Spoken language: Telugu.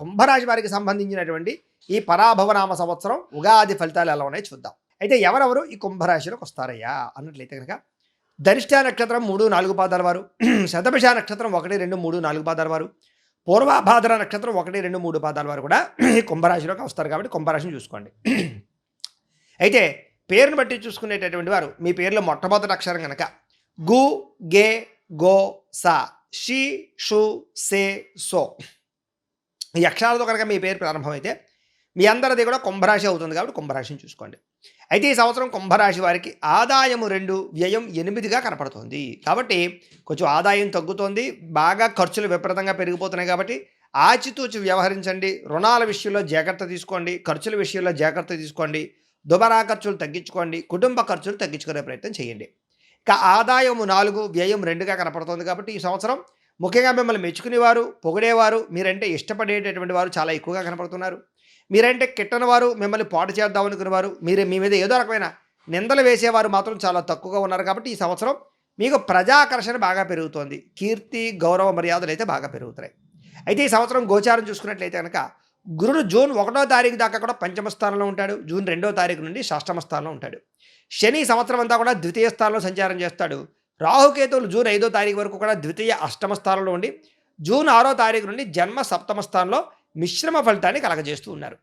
కుంభరాశి వారికి సంబంధించినటువంటి ఈ పరాభవనామ సంవత్సరం ఉగాది ఫలితాలు ఎలా ఉన్నాయో చూద్దాం. అయితే ఎవరెవరు ఈ కుంభరాశిలోకి వస్తారయ్యా అన్నట్లయితే కనుక ధనిష్ట నక్షత్రం 3-4 పాదాల వారు, శతభిష నక్షత్రం 1-2-3-4 పాదాల వారు, పూర్వభాద్ర నక్షత్రం 1-2-3 పాదాల వారు కూడా ఈ కుంభరాశిలోకి వస్తారు. కాబట్టి కుంభరాశిని చూసుకోండి. అయితే పేరును బట్టి చూసుకునేటటువంటి వారు మీ పేరులో మొట్టమొదటి అక్షరం కనుక గు, గే, గో, సా, షి, షు, సే, సో ఈ అక్షరాలతో కనుక మీ పేరు ప్రారంభమైతే మీ అందరిది కూడా కుంభరాశి అవుతుంది. కాబట్టి కుంభరాశిని చూసుకోండి. అయితే ఈ సంవత్సరం కుంభరాశి వారికి ఆదాయము 2, వ్యయం 8గా కనపడుతుంది. కాబట్టి కొంచెం ఆదాయం తగ్గుతోంది, బాగా ఖర్చులు విపరీతంగా పెరిగిపోతున్నాయి. కాబట్టి ఆచితూచి వ్యవహరించండి. రుణాల విషయంలో జాగ్రత్త తీసుకోండి, ఖర్చుల విషయంలో జాగ్రత్త తీసుకోండి, దుబారా ఖర్చులు తగ్గించుకోండి, కుటుంబ ఖర్చులు తగ్గించుకునే ప్రయత్నం చేయండి. ఇక ఆదాయము 4, వ్యయం 2గా కనపడుతుంది. కాబట్టి ఈ సంవత్సరం ముఖ్యంగా మిమ్మల్ని మెచ్చుకునేవారు, పొగిడేవారు, మీరంటే ఇష్టపడేటటువంటి వారు చాలా ఎక్కువగా కనపడుతున్నారు. మీరంటే కిట్టని వారు, మిమ్మల్ని పాటు చేద్దాం అనుకునేవారు, మీ మీద ఏదో రకమైన నిందలు వేసేవారు మాత్రం చాలా తక్కువగా ఉన్నారు. కాబట్టి ఈ సంవత్సరం మీకు ప్రజాకర్షణ బాగా పెరుగుతోంది. కీర్తి, గౌరవ మర్యాదలు అయితే బాగా పెరుగుతున్నాయి. అయితే ఈ సంవత్సరం గోచారం చూసుకున్నట్లయితే కనుక గురుడు జూన్ 1వ తారీఖు దాకా కూడా పంచమ స్థానంలో ఉంటాడు. జూన్ 2వ తారీఖు నుండి షష్టమ స్థానంలో ఉంటాడు. శని సంవత్సరం అంతా కూడా ద్వితీయ స్థానంలో సంచారం చేస్తాడు. రాహుకేతువులు జూన్ 5వ తారీఖు వరకు కూడా ద్వితీయ అష్టమ స్థానంలో ఉండి జూన్ 6వ తారీఖు నుండి జన్మ సప్తమ స్థానంలో మిశ్రమ ఫలితాన్ని కలగజేస్తూ ఉన్నారు.